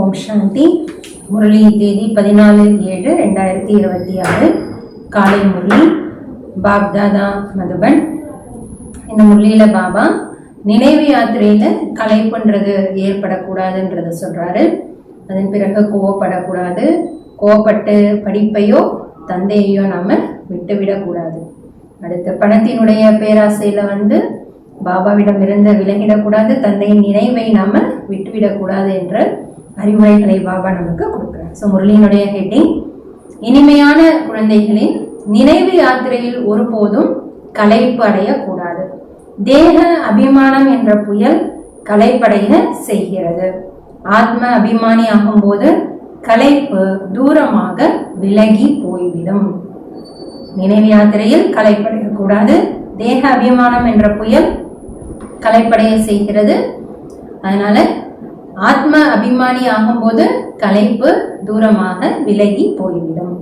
ஓம் சாந்தி. முரளி தேதி 14/7/2026 காலை முரளி பாப்தாதா மதுபன். இந்த முரளியில் பாபா நினைவு யாத்திரையில் கலைப்புன்றது ஏற்படக்கூடாதுன்றத சொல்கிறாரு. அதன் பிறகு கோவப்படக்கூடாது. கோவப்பட்டு படிப்பையோ தந்தையையோ நாம் விட்டுவிடக்கூடாது. அடுத்து பணத்தினுடைய பேராசையில் பாபாவிடம் இருந்து விலகிடக்கூடாது. தந்தையின் நினைவை நாம் விட்டுவிடக்கூடாது என்ற அறிவுரைகளை பாபா நமக்கு கொடுக்குறார். ஸோ முரளியினுடைய ஹெட்டிங், இனிமையான குழந்தைகளின் நினைவு யாத்திரையில் ஒருபோதும் களைப்பு அடையக்கூடாது. தேக அபிமானம் என்ற புயல் களைப்படைய செய்கிறது. ஆத்ம அபிமானி ஆகும்போது களைப்பு தூரமாக விலகி போய்விடும். நினைவு யாத்திரையில் களைப்படையக்கூடாது. தேக அபிமானம் என்ற புயல் களைப்படைய செய்கிறது. அதனால ஆத்ம அபிமானி ஆகும்போது களைப்பு தூரமாக விலகி போய்விடும்.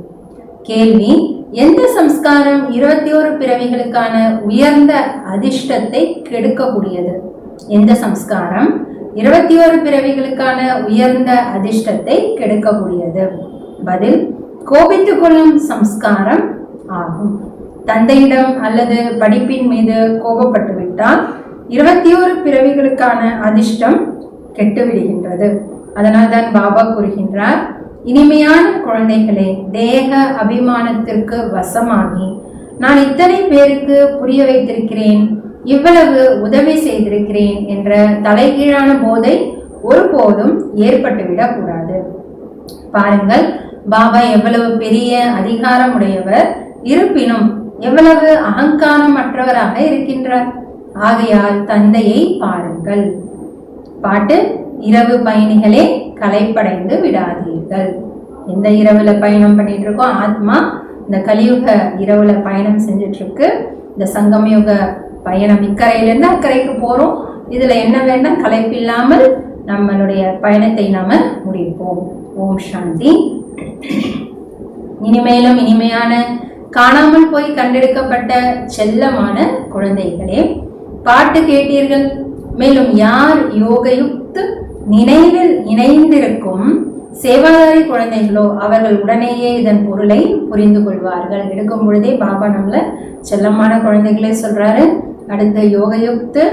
கேள்வி, எந்த சம்ஸ்காரம் 21 பிறவிகளுக்கான உயர்ந்த அதிர்ஷ்டத்தை கெடுக்கக்கூடியது? எந்த சம்ஸ்காரம் 21 பிறவிகளுக்கான உயர்ந்த அதிர்ஷ்டத்தை கெடுக்கக்கூடியது? பதில், கோபித்துக் கொள்ளும் சம்ஸ்காரம் ஆகும். தந்தையிடம் அல்லது படிப்பின் மீது கோபப்பட்டு விட்டால் 21 பிறவிகளுக்கான அதிர்ஷ்டம் கெட்டுவிடுகின்றது. அதனால் தான் பாபா கூறுகின்றார், இனிமையான குழந்தைகளே, தேக அபிமானத்திற்கு வசமாகி நான் இத்தனை பேருக்கு புரிய வைத்திருக்கிறேன், இவ்வளவு உதவி செய்திருக்கிறேன் என்ற தலைகீழான போதை ஒருபோதும் ஏற்பட்டுவிடக் கூடாது. பாருங்கள், பாபா எவ்வளவு பெரிய அதிகாரமுடையவர், இருப்பினும் எவ்வளவு அகங்காரமற்றவராக இருக்கின்றார். ஆகையால் தந்தையை பாருங்கள். பாட்டு, இரவு பயணிகளே களைப்படைந்து விடாதீர்கள். எந்த இரவுல பயணம் பண்ணிட்டு இருக்கோம்? ஆத்மா இந்த கலியுக இரவுல பயணம் செஞ்சிட்டு இருக்கு. இந்த சங்கமயுக பயணம், இக்கரையிலிருந்து அக்கறைக்கு போறோம். இதுல என்ன வேண்டாம், களைப்பில்லாமல் நம்மளுடைய பயணத்தை நாம முடிப்போம். ஓம் சாந்தி. இனிமேலும் இனிமையான காணாமல் போய் கண்டெடுக்கப்பட்ட செல்லமான குழந்தைகளே, பாட்டு கேட்டீர்கள். மேலும் யார் யோகயுக்து நினைவில் இணைந்திருக்கும் சேவாதாரி குழந்தைகளோ அவர்கள் உடனேயே இதன் பொருளை புரிந்து கொள்வார்கள். எடுக்கும் பொழுதே பாபா நம்மள செல்லமான குழந்தைகளே சொல்றாரு. அடுத்து யோகயுக்து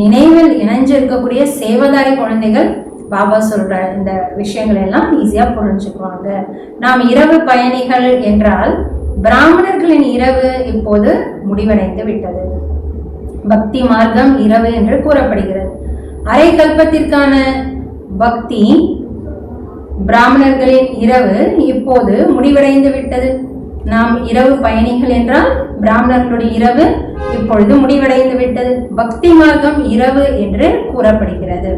நினைவில் இணைஞ்சிருக்கக்கூடிய சேவாதாரி குழந்தைகள் பாபா சொல்ற இந்த விஷயங்கள் எல்லாம் ஈஸியா புரிஞ்சுக்குவாங்க. நாம் இரவு பயணிகள் என்றால் பிராமணர்களின் இரவு இப்போது முடிவடைந்து விட்டது. பக்தி மார்க்கம் இரவு என்று கூறப்படுகிறது. அரை கல்பத்திற்கான பக்தி பிராமணர்களின் இரவு இப்போது முடிவடைந்து விட்டது. நாம் இரவு பயணிகள் என்றால் பிராமணர்களுடைய இரவு இப்பொழுது முடிவடைந்து விட்டது. பக்தி மார்க்கம் இரவு என்று கூறப்படுகிறது.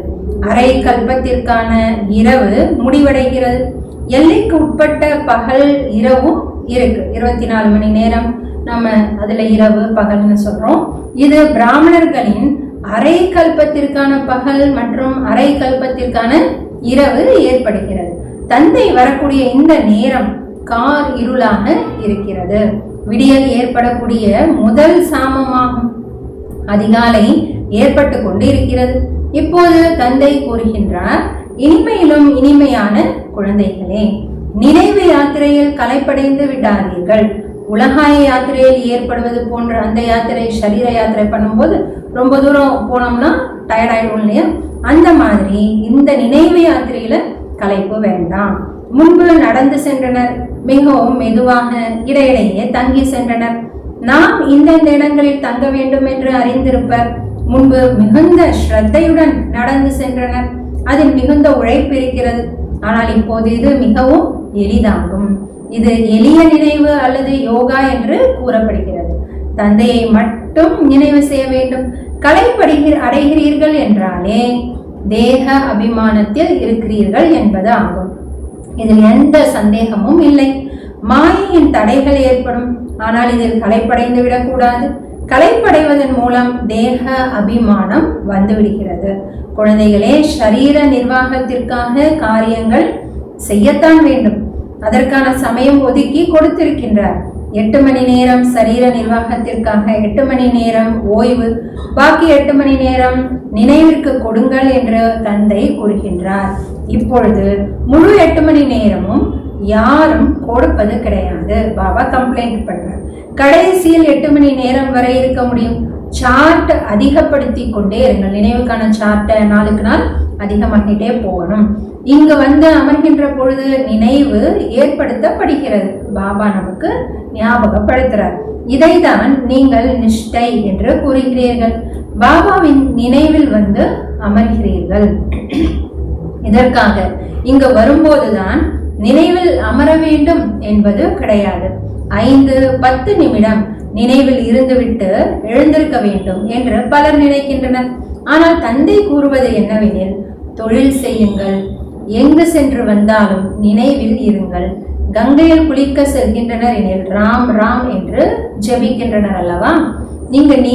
அரை கல்பத்திற்கான இரவு முடிவடைகிறது. எல்லைக்கு உட்பட்ட பகல் இரவும் இருக்கு. 24 மணி நேரம் நம்ம அதுல இரவு பகல்னு சொல்றோம். இது பிராமணர்களின் அரை கல்பத்திற்கான பகல் மற்றும் அரை கல்பத்திற்கான இரவு ஏற்படுகிறது. தந்தை வரக்கூடிய இந்த நேரம் கார் இருளாக இருக்கிறது. விடியல் ஏற்படக்கூடிய முதல் சாமமாகும். அதிகாலை ஏற்பட்டு கொண்டு இருக்கிறது. இப்போது தந்தை கூறுகின்றார், இனிமையிலும் இனிமையான குழந்தைகளே, நினைவு யாத்திரையில் களைப்படைந்து விடாதீர்கள். உலகாய யாத்திரையில் ஏற்படுவது போன்ற அந்த யாத்திரை, சரீர யாத்திரை பண்ணும்போது ரொம்ப தூரம் போனோம்னா டயர்ட் ஆயிடும் இல்லையா? அந்த மாதிரி இந்த நினைவு யாத்திரையில களைப்பு வேண்டாம். முன்பு நடந்து சென்றனர், மிகவும் மெதுவாக இடையிடையே தங்கி சென்றனர். நாம் இந்த இடங்களில் தங்க வேண்டும் என்று அறிந்திருப்பர். முன்பு மிகுந்த ஸ்ரத்தையுடன் நடந்து சென்றனர். அதில் மிகுந்த உழைப்பு இருக்கிறது. ஆனால் இப்போது இது மிகவும் எளிதாகும். இது எளிய நினைவு அல்லது யோகா என்று கூறப்படுகிறது. தந்தையை மட்டும் நினைவு செய்ய வேண்டும். அடைகிறீர்கள் என்றாலே தேக அபிமானத்தில் இருக்கிறீர்கள் என்பது ஆகும். இதில் எந்த சந்தேகமும் இல்லை. மாயையின் தடைகள் ஏற்படும், ஆனால் இதில் களைப்படைந்து விடக்கூடாது. களைப்படைவதன் மூலம் தேக அபிமானம் வந்துவிடுகிறது. குழந்தைகளே, சரீர நிர்வாகத்திற்காக காரியங்கள் செய்யத்தான் வேண்டும். அதற்கான சமயம் ஒதுக்கி கொடுத்திருக்கின்றார். 8 மணி நேரம் சரீர நிர்வாகத்திற்காக, 8 மணி நேரம் ஓய்வு, பாக்கி 8 மணி நேரம் நினைவிற்கு கொடுங்கள் என்று தந்தை கூறுகின்றார். இப்பொழுது முழு 8 மணி நேரமும் யாரும் கொடுப்பது கிடையாது. பாபா கம்ப்ளைண்ட் பண்றார். கடைசியில் 8 மணி நேரம் வரை இருக்க முடியும். சார்ட் அதிகப்படுத்தி கொண்டே இருங்கள். நினைவுக்கான சார்ட்டை நாளுக்கு நாள் அதிகமாகிட்டே போகணும். இங்கு வந்து அமர்கின்ற பொழுது நினைவு ஏற்படுத்தப்படுகிறது. பாபா நமக்கு ஞாபகப்படுத்துறார். இதைதான் நீங்கள் நிஷ்டை என்று கூறுகிறீர்கள். பாபாவின் நினைவில் வந்து அமர்கிறீர்கள். இதற்காக இங்கு வரும்போதுதான் நினைவில் அமர வேண்டும் என்பது கிடையாது. 5-10 நிமிடம் நினைவில் இருந்துவிட்டு எழுந்திருக்க வேண்டும் என்று பலர் நினைக்கின்றனர். ஆனால் தந்தை கூறுவது என்னவெனில், தொழில் செய்யுங்கள், எங்கு சென்று வந்தாலும் நினைவில் இருங்கள். கங்கையில் குளிக்க செல்கின்றனர் எனில் ராம் ராம் என்று ஜபிக்கின்றனர் அல்லவா? நீங்கள்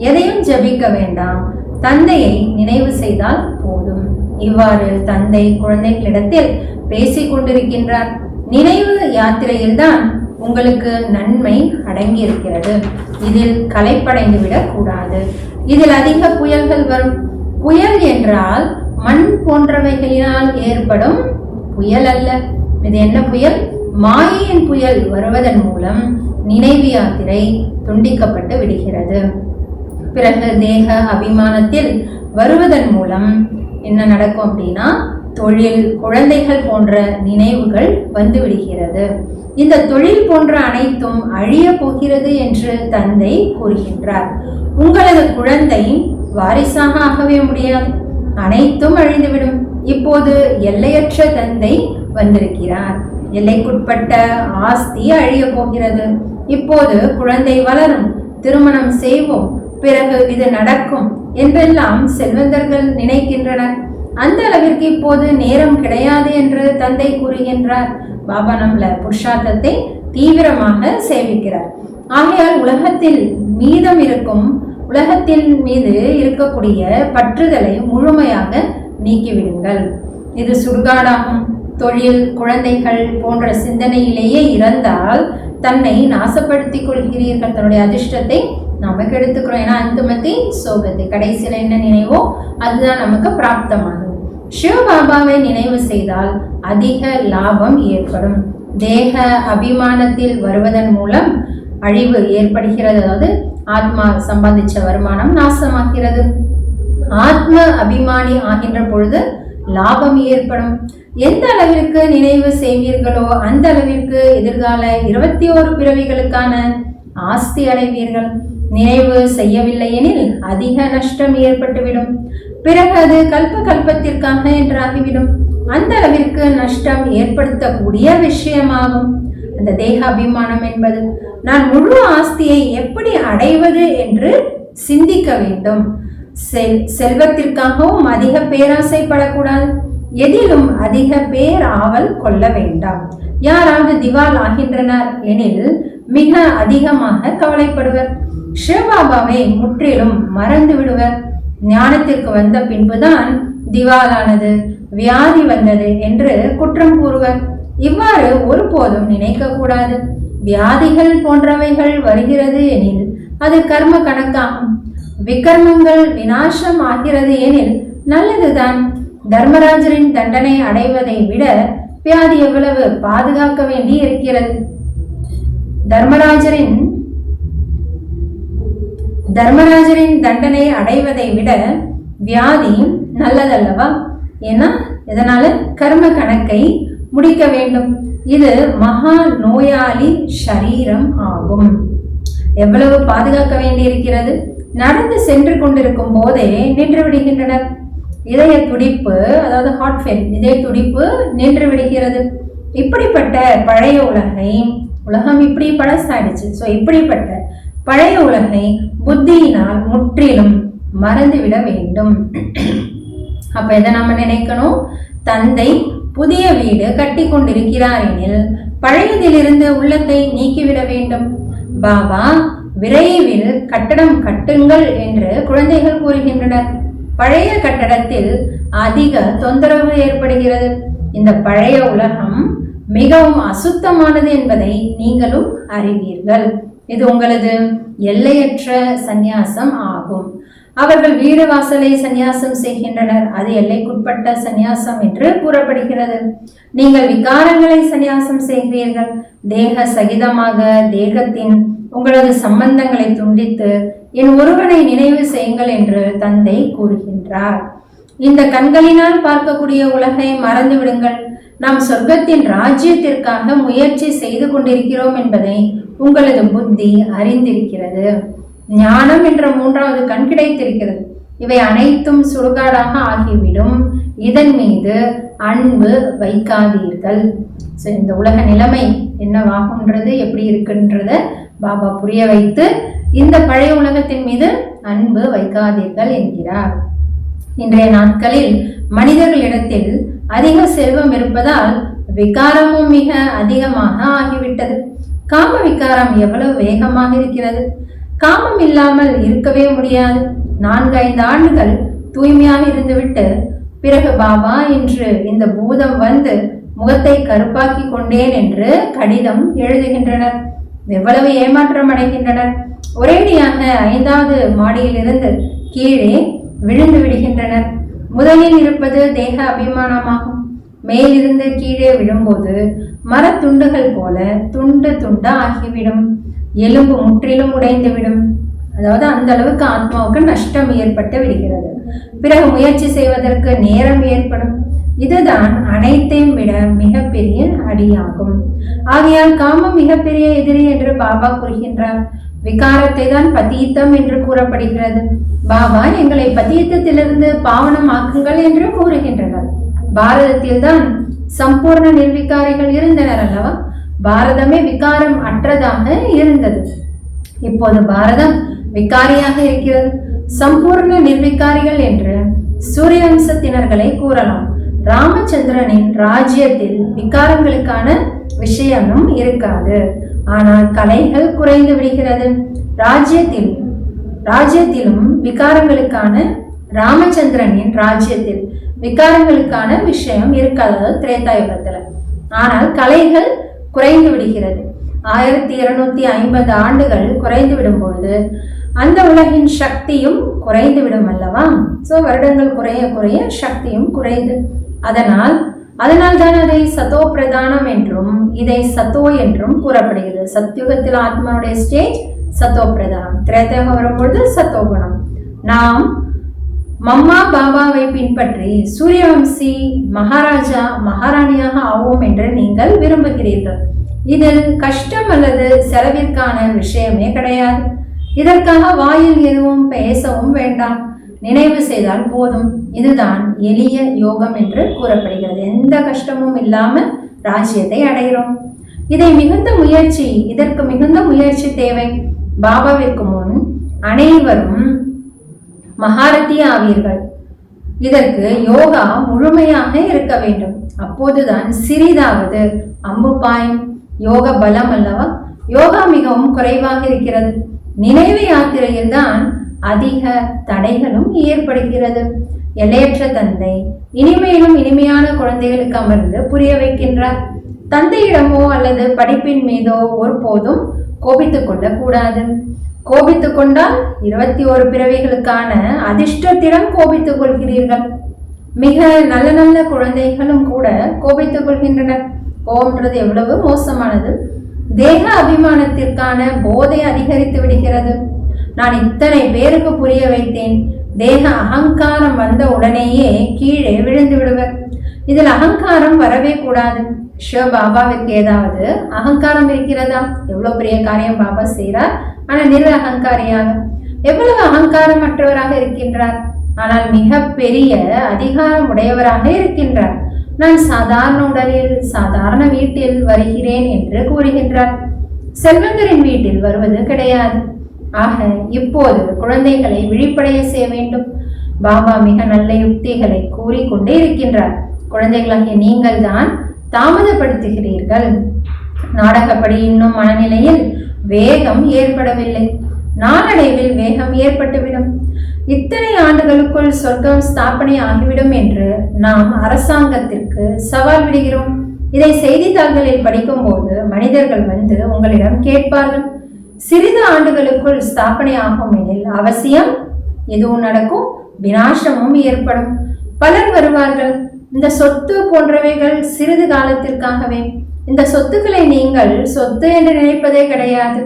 எதையும் ஜபிக்க வேண்டாம், தந்தையை நினைவு செய்தால் போதும். இவ்வாறு தந்தை குழந்தைகளிடத்தில் பேசிக் கொண்டிருக்கின்றார். நினைவு யாத்திரையில் தான் உங்களுக்கு நன்மை அடங்கி இருக்கிறது. இதில் களைப்படைந்து விடக் கூடாது. இதில் அதிக புயல்கள் வரும். புயல் என்றால் மண் போன்றவைகளினால் ஏற்படும் புயல் அல்ல. இது என்ன புயல்? மாயையின் புயல் வருவதன் மூலம் நினைவு யாத்திரை துண்டிக்கப்பட்டு விடுகிறது. பிறகு தேக அபிமானத்தில் வருவதன் மூலம் என்ன நடக்கும் அப்படின்னா, தொழில், குழந்தைகள் போன்ற நினைவுகள் வந்து விடுகிறது. இந்த தொழில் போன்ற அனைத்தும் அழிய போகிறது என்று தந்தை கூறுகின்றார். உங்களது குழந்தை வாரிசாக ஆகவே முடியாது, அனைத்தும் அழிந்துவிடும். இப்போது எல்லையற்ற தந்தை வந்திருக்கிறார். எல்லைக்குட்பட்ட ஆஸ்தி அழிய போகிறது. இப்போது குழந்தை வளரும், திருமணம் செய்வோம், பிறகு இது நடக்கும் என்றெல்லாம் செல்வந்தர்கள் நினைக்கின்றனர். அந்த அளவிற்கு இப்போது நேரம் கிடையாது என்று தந்தை கூறுகின்றார். பாபா நம்மள புருஷார்த்தத்தை தீவிரமாக சேவிக்கிறார். ஆகையால் உலகத்தில் மீதம் இருக்கும், உலகத்தின் மீது இருக்கக்கூடிய பற்றுதலை முழுமையாக நீக்கிவிடுங்கள். இது சுடுகாடாகும். தொழில், குழந்தைகள் போன்ற சிந்தனையிலேயே இறந்தால் தன்னை நாசப்படுத்திக் கொள்கிறீர்கள். தன்னுடைய அதிர்ஷ்டத்தை நமக்கு எடுத்துக்கிறோம். ஏன்னா அந்துமதி சோகத்தை, கடைசியில என்ன நினைவோ அதுதான் நமக்கு பிராப்தமாகும். சிவபாபாவை நினைவு செய்தால் அதிக லாபம் ஏற்படும். தேக அபிமானத்தில் வருவதன் மூலம் அழிவு ஏற்படுகிறது. அதாவது ஆத்மா சம்பாதிச்ச வருமானம் நாசமாகிறது. ஆத்ம அபிமானி ஆகின்ற பொழுது லாபம் ஏற்படும். எந்த அளவிற்கு நினைவு செய்வீர்களோ அந்த அளவிற்கு எதிர்கால 21 பிறவிகளுக்கான ஆஸ்தி அடைவீர்கள். நினைவு செய்யவில்லை எனில் அதிக நஷ்டம் ஏற்பட்டுவிடும். பிறகு அது கல்பத்திற்காக என்றாகிவிடும். அந்த அளவிற்கு நஷ்டம் ஏற்படுத்தக்கூடிய விஷயமாகும் அந்த தேக அபிமானம் என்பது. நான் முழு ஆஸ்தியை எப்படி அடைவது என்று சிந்திக்க வேண்டும். செல்வத்திற்காகவும் அதிக பேராசைப்படக்கூடாது. எதிலும் அதிக பேராவல் கொள்ள வேண்டாம். யாராவது திவால் ஆகின்றனர் எனில் மிக அதிகமாக கவலைப்படுவர். சிவபாபாவை முற்றிலும் மறந்து விடுவர். ஞானத்திற்கு வந்த பின்புதான் திவாலானது, வியாதி வந்தது என்று குற்றம் கூறுவர். இவ்வாறு ஒருபோதும் நினைக்க கூடாது. வியாதிகள் போன்றவைகள் வருகிறது எனில் அது கர்ம கணக்காகும். விகர்மங்கள் விநாசம் ஆகிறது எனில் நல்லதுதான். தர்மராஜரின் தண்டனை அடைவதை விட வியாதி எவ்வளவு பாதுகாக்க வேண்டி இருக்கிறது. தர்மராஜரின் தண்டனை அடைவதை விட வியாதி நல்லதல்லவா? ஏன்னா இதனால கர்ம கணக்கை முடிக்க வேண்டும். இது மகா நோயாளி சரீரம் ஆகும். எவ்வளவு பாதுகாக்க வேண்டி இருக்கிறது. நடந்து சென்று கொண்டிருக்கும் போதே நின்று விடுகின்றனர். இதய துடிப்பு, அதாவது ஹார்ட் ஃபெயில், இதய துடிப்பு நின்று விடுகிறது. இப்படிப்பட்ட பழைய உலகம் இப்படி பழசாயிடுச்சு. ஸோ இப்படிப்பட்ட பழைய உலகை புத்தியினால் முற்றிலும் மறந்துவிட வேண்டும். அப்ப இதை நம்ம நினைக்கணும். தந்தை புதிய வீடு கட்டி கொண்டிருக்கிறார் எனில் பழையதிலிருந்து உள்ளத்தை நீக்கிவிட வேண்டும். பாபா விரைவில் கட்டடம் கட்டுங்கள் என்று குழந்தைகள் கூறுகின்றனர். பழைய கட்டடத்தில் அதிக தொந்தரவு ஏற்படுகிறது. இந்த பழைய உலகம் மிகவும் அசுத்தமானது என்பதை நீங்களும் அறிவீர்கள். இது உங்களது எல்லையற்ற சந்நியாசம் ஆகும். அவர்கள் வீடு வாசலை சந்நியாசம் செய்கின்றனர். அது எல்லைக்குட்பட்ட சந்நியாசம் என்று கூறப்படுகிறது. நீங்கள் விகாரங்களை சந்நியாசம் செய்கிறீர்கள். தேக சகிதமாக தேகத்தின் உங்களது சம்பந்தங்களை துண்டித்து என் ஒருவனை நினைவு செய்யுங்கள் என்று தந்தை கூறுகின்றார். இந்த கண்களினால் பார்க்கக்கூடிய உலகை மறந்து விடுங்கள். நாம் சொர்க்கத்தின் ராஜ்யத்திற்காக முயற்சி செய்து கொண்டிருக்கிறோம் என்பதை உங்களது புத்தி அறிந்திருக்கிறது. ஞானம் என்ற மூன்றாவது கண் கிடைத்திருக்கிறது. இவை அனைத்தும் சுடுகாடாக ஆகிவிடும். இதன் மீது அன்பு வைக்காதீர்கள். இந்த உலக நிலைமை என்னவாகும்ன்றது, எப்படி இருக்குன்றத பாபா புரிய வைத்து இந்த பழைய உலகத்தின் மீது அன்பு வைக்காதீர்கள் என்கிறார். இன்றைய நாட்களில் மனிதர்களிடத்தில் அதிக செல்வம் இருப்பதால் விகாரமும் மிக அதிகமாக ஆகிவிட்டது. காம விகாரம் எவ்வளவு வேகமாக இருக்கிறது. காமம் இல்லாமல் இருக்கவே முடியாது. 4-5 ஆண்டுகள் தூய்மையாக இருந்துவிட்டு பிறகு பாபா இன்று இந்த பூதம் வந்து முகத்தை கருப்பாக்கி கொண்டேன் என்று கடிதம் எழுதுகின்றனர். எவ்வளவு ஏமாற்றம் அடைகின்றனர். ஒரேடியாக 5வது மாடியிலிருந்து கீழே விழுந்து விடுகின்றனர். முதலில் இருப்பது தேக அபிமானமாகும். மேலிருந்து கீழே விழும்போது மரத்துண்டுகள் போல துண்டு துண்டா ஆகிவிடும். எலும்பு முற்றிலும் உடைந்துவிடும். அதாவது அந்த அளவுக்கு ஆத்மாவுக்கு நஷ்டம் ஏற்பட்டு விடுகிறது. பிறகு முயற்சி செய்வதற்கு நேரம் ஏற்படும். இதுதான் அனைத்தையும் விட மிகப்பெரிய அடியாகும். ஆகையால் காமம் மிகப்பெரிய எதிரி என்று பாபா கூறுகின்றார். விகாரத்தை தான் பதீத்தம் என்று கூறப்படுகிறது. பாபா எங்களை பதீத்தத்திலிருந்து பாவனமாக்குங்கள் என்று கூறுகின்றனர். பாரதத்தில் தான் சம்பூர்ண நிர்விகாரிகள் இருந்தனர் அல்லவா? பாரதமே விகாரம் அற்றதாக இருந்தது. இப்போது பாரதம் விகாரியாக இருக்கிறது. சம்பூர்ண நிர்விகாரிகள் என்று சூரியவம்சத்தினர்களை கூறலாம். ராமச்சந்திரனின் ராஜ்யத்தில் விகாரங்களுக்கான விஷயமும் இருக்காது. ஆனால் கலைகள் குறைந்து விடுகிறது. ராஜ்யத்திலும் விகாரங்களுக்கான ராமச்சந்திரனின் ராஜ்யத்தில் விகாரங்களுக்கான விஷயம் இருக்காது திரேதாயுகத்துல. ஆனால் கலைகள் குறைந்து விடுகிறது. 1250 ஆண்டுகள் குறைந்து விடும் பொழுது அந்த உலகின் சக்தியும் குறைந்து விடும் அல்லவா? வருடங்கள் குறைய குறைய சக்தியும் குறைந்து, அதனால் தான் அதை சத்தோ பிரதானம் என்றும் இதை சத்தோ என்றும் கூறப்படுகிறது. சத்யுகத்தில் ஆத்மாவுடைய ஸ்டேஜ் சத்தோ பிரதானம், திரேதாயுகம் வரும்பொழுது சத்தோ குணம். நாம் மம்மா பாபாவை பின்பற்றி சூரியவம்சி மகாராஜா மகாராணியாக ஆவோம் என்று நீங்கள் விரும்புகிறீர்கள். இதில் கஷ்டம் அல்லது செலவிற்கான விஷயமே கிடையாது. இதற்காக வாயில் எதுவும் பேசவும் வேண்டாம். நினைவு செய்தால் போதும். இதுதான் எளிய யோகம் என்று கூறப்படுகிறது. எந்த கஷ்டமும் இல்லாமல் ராஜ்யத்தை அடைகிறோம். இதற்கு மிகுந்த முயற்சி தேவை. பாபாவிற்கு முன் அனைவரும் மகாரதி ஆவீர்கள். இதற்கு யோகா முழுமையாக இருக்க வேண்டும். அப்போதுதான் சிறிதாவது அம்பு பாயும். யோக பலம் அல்லவா? யோகா மிகவும் குறைவாக இருக்கிறது. நினைவு யாத்திரையில் தான் அதிக தடைகளும் ஏற்படுகிறது. எல்லையற்ற தந்தை இனிமையிலும் இனிமையான குழந்தைகளுக்கு அமர்ந்து புரிய வைக்கின்றார். தந்தையிடமோ அல்லது படிப்பின் மீதோ ஒருபோதும் கோபித்துக் கொள்ளக்கூடாது. கோபித்துக் கொண்டால் 21 பிறவிகளுக்கான அதிர்ஷ்டத்திடம் கோபித்துக் கொள்கிறீர்கள். மிக நல்ல நல்ல குழந்தைகளும் கூட கோபித்துக் கொள்கின்றனர். கோபம்ன்றது எவ்வளவு மோசமானது. தேக அபிமானத்திற்கான போதை அதிகரித்து விடுகிறது. நான் இத்தனை பேருக்கு புரிய வைத்தேன். தேக அகங்காரம் வந்த உடனேயே கீழே விழுந்து விடுவர். இதில் அகங்காரம் வரவே கூடாது. பாபாவிற்கு ஏதாவது அகங்காரம் இருக்கிறதா? எவ்வளவு பெரிய காரியம் பாபா செய்கிறார். ஆனால் நிறு அகங்காரியாக, எவ்வளவு அகங்காரம் மற்றவராக இருக்கின்றார். ஆனால் மிக பெரிய அதிகாரம் உடையவராக இருக்கின்றார். நான் சாதாரண உடலில் சாதாரண வீட்டில் வருகிறேன் என்று கூறுகின்றார். செல்வந்தரின் வீட்டில் வருவது கிடையாது. ஆக இப்போது குழந்தைகளை விழிப்படைய செய்ய வேண்டும். பாபா மிக நல்ல யுக்திகளை கூறிக்கொண்டே இருக்கின்றார். குழந்தைகளாகிய நீங்கள் தான் தாமதப்படுத்துகிறீர்கள். நாடகப்படி இன்னும் மனநிலையில் வேகம் ஏற்படவில்லை. நாளடைவில் வேகம் ஏற்பட்டுவிடும். இத்தனை ஆண்டுகளுக்குள் சொர்க்கம் ஸ்தாபனை ஆகிவிடும் என்று நாம் அரசாங்கத்திற்கு சவால் விடுகிறோம். இதை செய்தித்தாள்களில் படிக்கும் போது மனிதர்கள் வந்து உங்களிடம் கேட்பார்கள், சிறிது ஆண்டுகளுக்குள் ஸ்தாபனை ஆகும் எனில் அவசியம் எதுவும் நடக்கும், விநாசமும் ஏற்படும். பலர் வருவார்கள். இந்த சொத்து போன்றவைகள் சிறிது காலத்திற்காகவே. இந்த சொத்துக்களை நீங்கள் சொத்து என்று நினைப்பதே கிடையாது.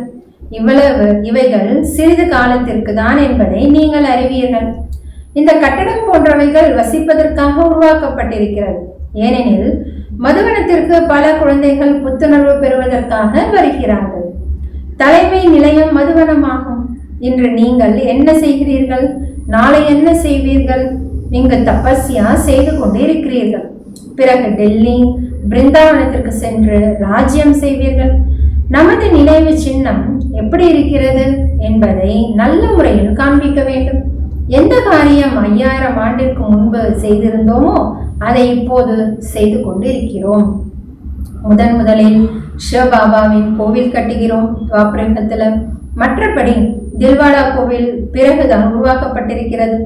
இவைகள் சிறிது காலத்திற்கு தான் என்பதை நீங்கள் அறிவீர்கள். இந்த கட்டடம் போன்றவைகள் வசிப்பதற்காக உருவாக்கப்பட்டிருக்கிறது. ஏனெனில் மதுவனத்திற்கு பல குழந்தைகள் புத்துணர்வு பெறுவதற்காக வருகிறார்கள். தலைமை நிலையம் மதுவனமாகும். இன்று நீங்கள் என்ன செய்கிறீர்கள், நாளை என்ன செய்வீர்கள்? நீங்கள் தபஸ்யா செய்து கொண்டு இருக்கிறீர்கள். பிறகு டெல்லி, பிருந்தாவனத்திற்கு சென்று ராஜ்யம் செய்வீர்கள். நமது நினைவு சின்னம் எப்படி இருக்கிறது என்பதை நல்ல முறையில் காண்பிக்க வேண்டும். எந்த காரியம் 5000 ஆண்டிற்கு முன்பு செய்திருந்தோமோ அதை இப்போது செய்து கொண்டு இருக்கிறோம். முதலில் சிவபாபாவின் கோவில் கட்டுகிறோம் துவாபரயுகத்துல. மற்றபடி தில்வாடா கோவில் பிறகுதான் உருவாக்கப்பட்டிருக்கிறது.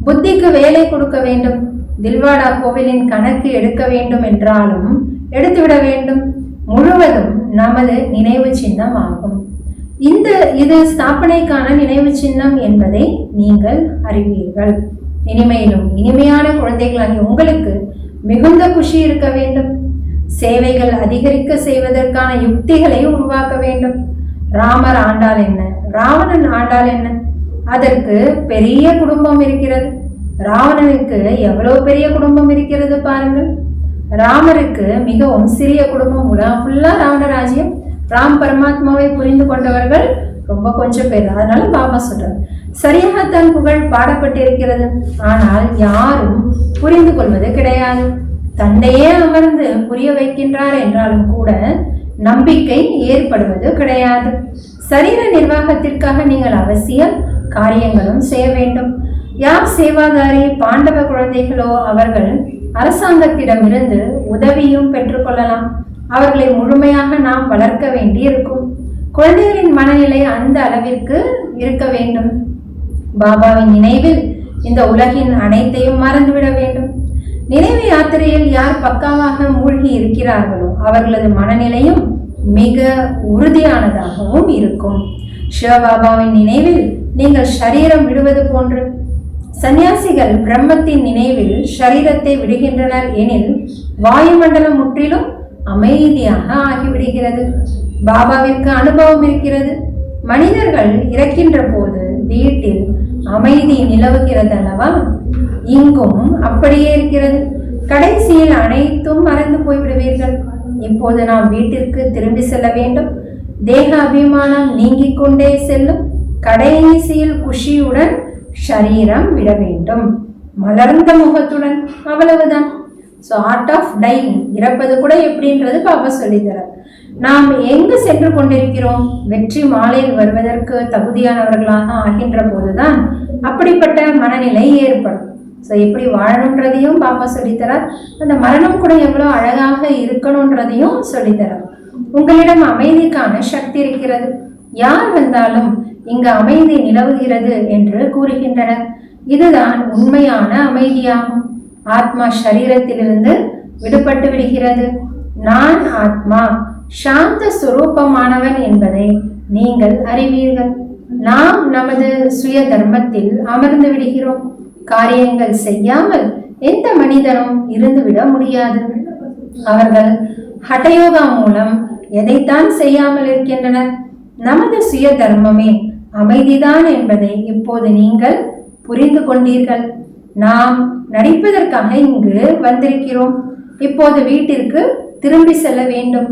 புத்திக்கு வேலை கொடுக்க வேண்டும். தில்வாடா கோவிலின் கணக்கு எடுக்க வேண்டும் என்றாலும் எடுத்துவிட வேண்டும். முழுவதும் நமது நினைவு சின்னம் ஆகும். இது ஸ்தாபனைக்கான நினைவு சின்னம் என்பதை நீங்கள் அறிவீர்கள். இனிமையிலும் இனிமையான குழந்தைகளாகிய உங்களுக்கு மிகுந்த குஷி இருக்க வேண்டும். சேவைகள் அதிகரிக்க செய்வதற்கான யுக்திகளை உருவாக்க வேண்டும். ராமர் ஆண்டால் என்ன, ராவணன் ஆண்டால் என்ன? அதற்கு பெரிய குடும்பம் இருக்கிறது. ராவணனுக்கு எவ்வளவு பெரிய குடும்பம் இருக்கிறது பாருங்கள். ராமருக்கு மிகவும் சிறிய குடும்பம். உலகம் ஃபுல்லா ராவண ராஜ்யம். ராம் பரமாத்மாவை புரிந்து கொண்டவர்கள் ரொம்ப கொஞ்சம் பேர். அதனால பாபா சொல்றார், சரியாகத்தான் புகழ் பாடப்பட்டிருக்கிறது, ஆனால் யாரும் புரிந்து கொள்வது கிடையாது. தந்தையே அமர்ந்து புரிய வைக்கின்றார் என்றாலும் கூட நம்பிக்கை ஏற்படுவது கிடையாது. சரீர நிர்வாகத்திற்காக நீங்கள் அவசியம் காரியங்களும் செய்ய வேண்டும். யார் சேவாதாரி பாண்டவ குழந்தைகளோ அவர்கள் அரசாங்கத்திடமிருந்து உதவியும் பெற்றுக்கொள்ளலாம். அவர்களை முழுமையாக நாம் வளர்க்க வேண்டி இருக்கும். குழந்தைகளின் மனநிலை அந்த அளவிற்கு இருக்க வேண்டும். பாபாவின் நினைவில் இந்த உலகின் அனைத்தையும் மறந்துவிட வேண்டும். நினைவு யாத்திரையில் யார் பக்காவாக மூழ்கி இருக்கிறார்களோ அவர்களது மனநிலையும் மிக உறுதியானதாகவும் இருக்கும். சிவபாபாவின் நினைவில் நீங்கள் ஷரீரம் விடுவது போன்று. சன்னியாசிகள் பிரம்மத்தின் நினைவில் ஷரீரத்தை விடுகின்றனர் எனில் வாயுமண்டலம் முற்றிலும் அமைதியாக ஆகிவிடுகிறது. பாபாவிற்கு அனுபவம் இருக்கிறது. மனிதர்கள் இறக்கின்ற போது வீட்டில் அமைதி நிலவுகிறது அல்லவா? இங்கும் அப்படியே இருக்கிறது. கடைசியில் அனைத்தும் மறந்து போய்விடுவீர்கள். இப்போது நாம் வீட்டிற்கு திரும்பி செல்ல வேண்டும். தேக அபிமானம் நீங்கிக் கொண்டே செல்லும். கடைசியில் குஷியுடன் ஷரீரம் விட வேண்டும், மலர்ந்த முகத்துடன். அவ்வளவுதான். ஸோ ஆர்ட் ஆஃப் டைங், இறப்பது கூட எப்படின்றது பாபா சொல்லித்தரார். நாம் எங்கு சென்று கொண்டிருக்கிறோம்? வெற்றி மாலையில் வருவதற்கு தகுதியானவர்களாக ஆகின்ற போதுதான் அப்படிப்பட்ட மனநிலை ஏற்படும். ஸோ எப்படி வாழணுன்றதையும் பாபா சொல்லித்தரார். அந்த மரணம் கூட எவ்வளோ அழகாக இருக்கணுன்றதையும் சொல்லித்தரார். உங்களிடம் அமைதிக்கான சக்தி இருக்கிறது. யார் வந்தாலும் இங்கு அமைதி நிலவுகிறது என்று கூறுகின்றனர். இதுதான் உண்மையான அமைதியாகும். ஆத்மா சரீரத்திலிருந்து விடுபட்டு விடுகிறது. நான் ஆத்மா சாந்த சுரூபமானவன் என்பதை நீங்கள் அறிவீர்கள். நாம் நமது சுய தர்மத்தில் அமர்ந்து விடுகிறோம். காரியங்கள் செய்யாமல் எந்த மனிதனும் இருந்துவிட முடியாது. அவர்கள் ஹடயோகா மூலம் எதைத்தான் செய்யாமல் இருக்கின்றனர்? நமது சுய தர்மமே அமைதிதான் என்பதை இப்போது நீங்கள் புரிந்து கொண்டீர்கள். நாம் நடிப்பதற்காக இங்கு வந்திருக்கிறோம். இப்போது வீட்டிற்கு திரும்பி செல்ல வேண்டும்.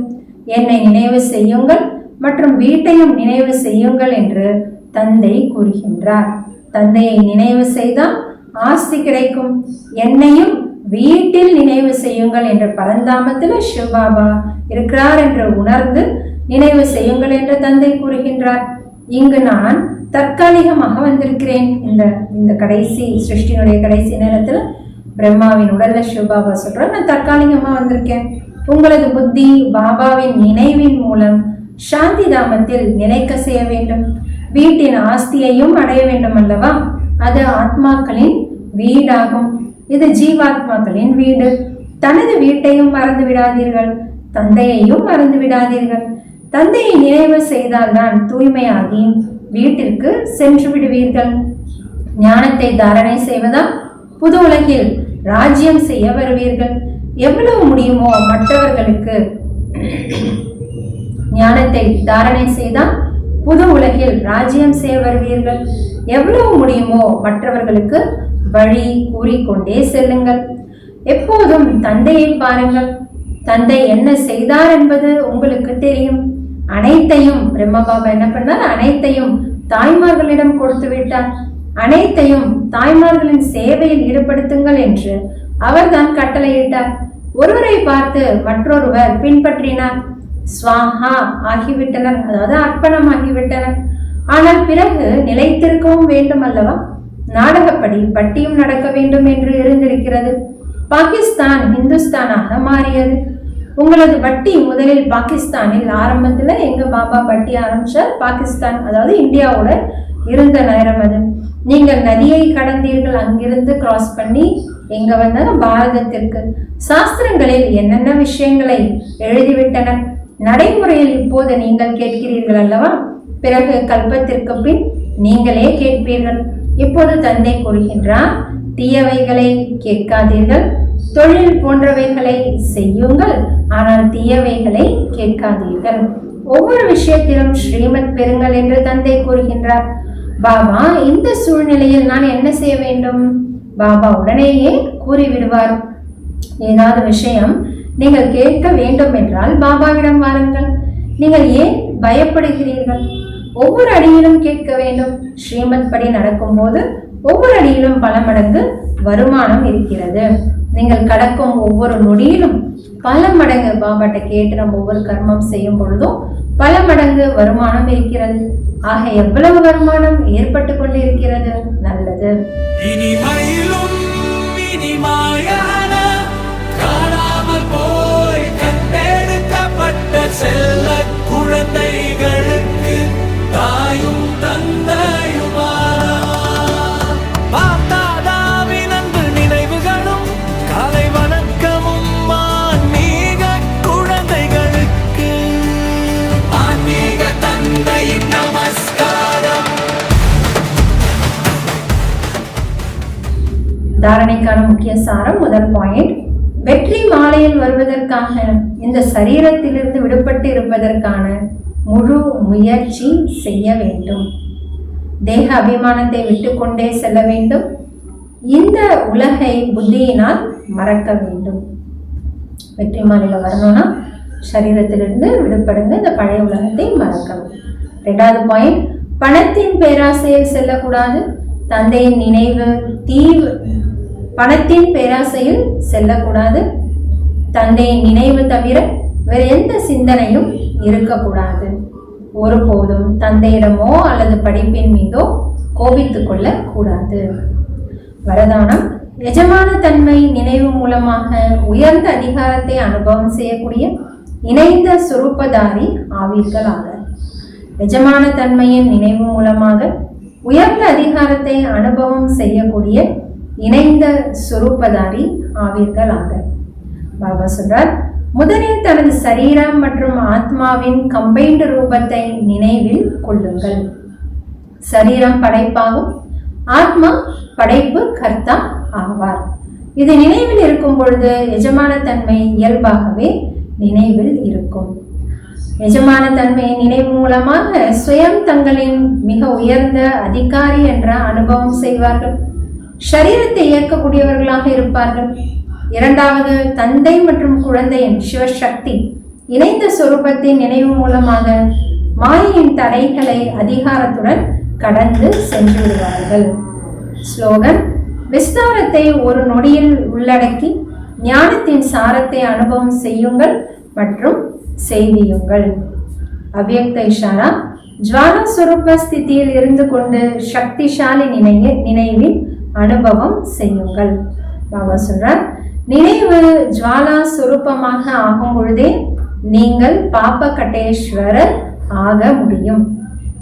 என்னை நினைவு செய்யுங்கள் மற்றும் வீட்டையும் நினைவு செய்யுங்கள் என்று தந்தை கூறுகின்றார். தந்தையை நினைவு செய்தால் ஆஸ்தி கிடைக்கும். என்னையும் வீட்டில் நினைவு செய்யுங்கள் என்ற பரந்தாமத்தில் சிவபாபா இருக்கிறார் என்று உணர்ந்து நினைவு செய்யுங்கள் என்று தந்தை கூறுகின்றார். இங்கு நான் தற்காலிகமாக வந்திருக்கிறேன். இந்த கடைசி சிருஷ்டியினுடைய கடைசி நேரத்தில் பிரம்மாவின் உடல்ல சிவபாபா சொல்றார், நான் தற்காலிகமா வந்திருக்கேன். உங்களது புத்தி பாபாவின் நினைவின் மூலம் சாந்தி தாமத்தில் நிலைக்க செய்ய வேண்டும். வீட்டின் ஆஸ்தியையும் அடைய வேண்டும் அல்லவா? அது ஆத்மாக்களின் வீடாகும். இது ஜீவாத்மாக்களின் வீடு. தனது வீட்டையும் மறந்து விடாதீர்கள், தந்தையையும் மறந்து விடாதீர்கள். தந்தையை நினைவு செய்தால்தான் தூய்மையாகி வீட்டிற்கு சென்று விடுவீர்கள். ஞானத்தை தாரணை செய்வதால் புது உலகில் ராஜ்யம் செய்ய வருவீர்கள். எவ்வளவு முடியுமோ மற்றவர்களுக்கு ஞானத்தை தாரணை செய்தால் புது உலகில் ராஜ்யம் செய்ய வருவீர்கள். எவ்வளவு முடியுமோ மற்றவர்களுக்கு வழி கூறிக்கொண்டே செல்லுங்கள். எப்போதும் தந்தையை பாருங்கள். தந்தை என்ன செய்தார் என்பது உங்களுக்கு தெரியும். அனைத்தையும் பிரம்மபாபா என்ன பண்ணார்? அனைத்தையும் தாய்மார்களிடம் கொடுத்து விட்டார். அனைத்தையும் தாய்மார்களின் சேவையில் ஈடுபடுத்துங்கள் என்று அவர்தான் கட்டளையிட்டார். ஒருவரை பார்த்து மற்றொருவர் பின்பற்றினார். ஸ்வாஹா ஆகிவிட்டனர், அதாவது அர்ப்பணமாகிவிட்டனர். ஆனால் பிறகு நிலைத்திருக்கவும் வேண்டும் அல்லவா? நாடகப்படி பட்டியும் நடக்க வேண்டும் என்று இருந்திருக்கிறது. பாகிஸ்தான் இந்துஸ்தானாக மாறியது. உங்களது வட்டி முதலில் பாகிஸ்தானில் ஆரம்பத்துல எங்க பாபா வட்டி ஆரம்பிச்சார்? பாகிஸ்தான், அதாவது இந்தியாவோட இருந்த நேரம் அது. நீங்கள் நதியை கடந்தீர்கள், அங்கிருந்து கிராஸ் பண்ணி எங்க வந்தாங்க? பாரதத்திற்கு. சாஸ்திரங்களில் என்னென்ன விஷயங்களை எழுதிவிட்டனர். நடைமுறையில் இப்போது நீங்கள் கேட்கிறீர்கள் அல்லவா? பிறகு கல்பத்திற்கு பின் நீங்களே கேட்பீர்கள். இப்போது தந்தை கூறுகின்றார், தீயவைகளை கேட்காதீர்கள், தொழில் போன்றவைகளை செய்யுங்கள், ஆனால் தீயவைகளை கேட்காதீர்கள். ஒவ்வொரு விஷயத்திலும் ஸ்ரீமத் பெறுங்கள் என்று தந்தை கூறுகின்றார். பாபா, இந்த சூழ்நிலையில் நான் என்ன செய்ய வேண்டும்? பாபா உடனேயே கூறிவிடுவார். ஏதாவது விஷயம் நீங்கள் கேட்க வேண்டும் என்றால் பாபாவிடம் வாருங்கள். நீங்கள் ஏன் பயப்படுகிறீர்கள்? ஒவ்வொரு அடியிலும் கேட்க வேண்டும். ஸ்ரீமத் படி நடக்கும் போது ஒவ்வொரு அடியிலும் பல மடங்கு வருமானம் இருக்கிறது. நீங்கள் கடக்கும் ஒவ்வொரு நொடியிலும் பல மடங்கு பாபாட்ட கேட்டு நம்ம ஒவ்வொரு கர்மம் செய்யும் பொழுதும் பல மடங்கு வருமானம் இருக்கிறது. ஆக எவ்வளவு வருமானம் ஏற்பட்டு கொண்டு இருக்கிறது? நல்லது. செல்ல குழந்தைகளுக்கு தாயும் தந்தையுமா மாதாவின் அன்பு நினைவுகளும் காலை வணக்கமும் ஆன்மீக குழந்தைகளுக்கு ஆன்மீக தந்தையின் நமஸ்காரம். தாரணைக்கான முக்கிய சாரம். முதல் பாயிண்ட், வெற்றி மாலையில் வருவதற்காக இந்த சரீரத்திலிருந்து விடுபட்டு இருப்பதற்கான முழு முயற்சி செய்ய வேண்டும். தேக அபிமானத்தை விட்டுக்கொண்டே செல்ல வேண்டும். இந்த உலகை புத்தியினால் மறக்க வேண்டும். வெற்றி மாலையில வரணும்னா சரீரத்திலிருந்து விடுபடுங்க, இந்த பழைய உலகத்தை மறக்கணும். 2வது பாயிண்ட், பணத்தின் பேராசையில் செல்லக்கூடாது. தந்தையின் நினைவு பணத்தின் பேராசையில் செல்லக்கூடாது. தந்தையின் நினைவு தவிர வேறு எந்த சிந்தனையும் இருக்கக்கூடாது. ஒருபோதும் தந்தையிடமோ அல்லது படிப்பின் மீதோ கோபித்துக் கொள்ள கூடாது. வரதானம், எஜமான தன்மை நினைவு மூலமாக உயர்ந்த அதிகாரத்தை அனுபவம் செய்யக்கூடிய இணைந்த சுரூபதாரி ஆவீர்களாக. எஜமான தன்மையின் நினைவு மூலமாக உயர்ந்த அதிகாரத்தை அனுபவம் செய்யக்கூடிய இணைந்த சுரூபதாரி ஆவீர்களாக. பாபா சொல்றார், முதலில் தனது சரீரம் மற்றும் ஆத்மாவின் கம்பைன்டு ரூபத்தை நினைவில் கொள்ளுங்கள். சரீரம் படைப்பாகும், ஆத்மா படைப்பு கர்த்தா ஆவார். இது நினைவில் இருக்கும் பொழுது எஜமான தன்மை இயல்பாகவே நினைவில் இருக்கும். எஜமான தன்மையின் நினைவு மூலமாக சுயம் தங்களின் மிக உயர்ந்த அதிகாரி என்ற அனுபவம் செய்வார்கள். சரீரத்தை இயக்கக்கூடியவர்களாக இருப்பார்கள். 2வது, தந்தை மற்றும் குழந்தையின் சிவசக்தி இணைந்த சொரூபத்தின் நினைவு மூலமாக மாயையின் தடைகளை அதிகாரத்துடன் கடந்து சென்று விடுவார்கள். ஸ்லோகன், விஸ்தாரத்தை ஒரு நொடியில் உள்ளடக்கி ஞானத்தின் சாரத்தை அனுபவம் செய்யுங்கள் மற்றும் செய்வியுங்கள். அவ்யக்த இஷாரா, ஜுவாலா சுரூப ஸ்திதியில் இருந்து கொண்டு சக்திசாலி நினைவில் அனுபவம் செய்யுங்கள். பாபா சொல்றார், நினைவு ஜுவாலா சுரூபமாக ஆகும் பொழுதே நீங்கள் பாப கட்டேஸ்வரர் ஆக முடியும்.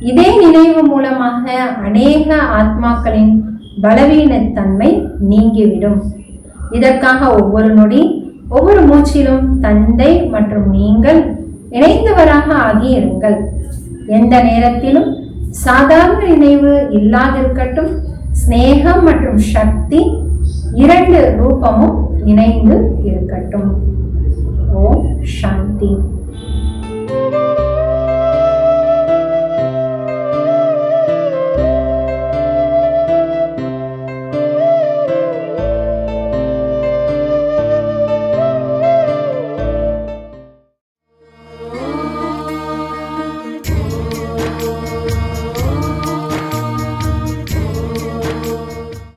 இதே நினைவு மூலமாக அநேக ஆத்மாக்களின் பலவீனத்தன்மை நீங்கிவிடும். இதற்காக ஒவ்வொரு நொடி ஒவ்வொரு மூச்சிலும் தந்தை மற்றும் நீங்கள் இணைந்தவராக ஆகியிருங்கள். எந்த நேரத்திலும் சாதாரண நினைவு இல்லாதிருக்கட்டும், ஸ்நேகம் மற்றும் சக்தி இரண்டு ரூபமும் இணைந்து இருக்கட்டும். ஓம் சாந்தி.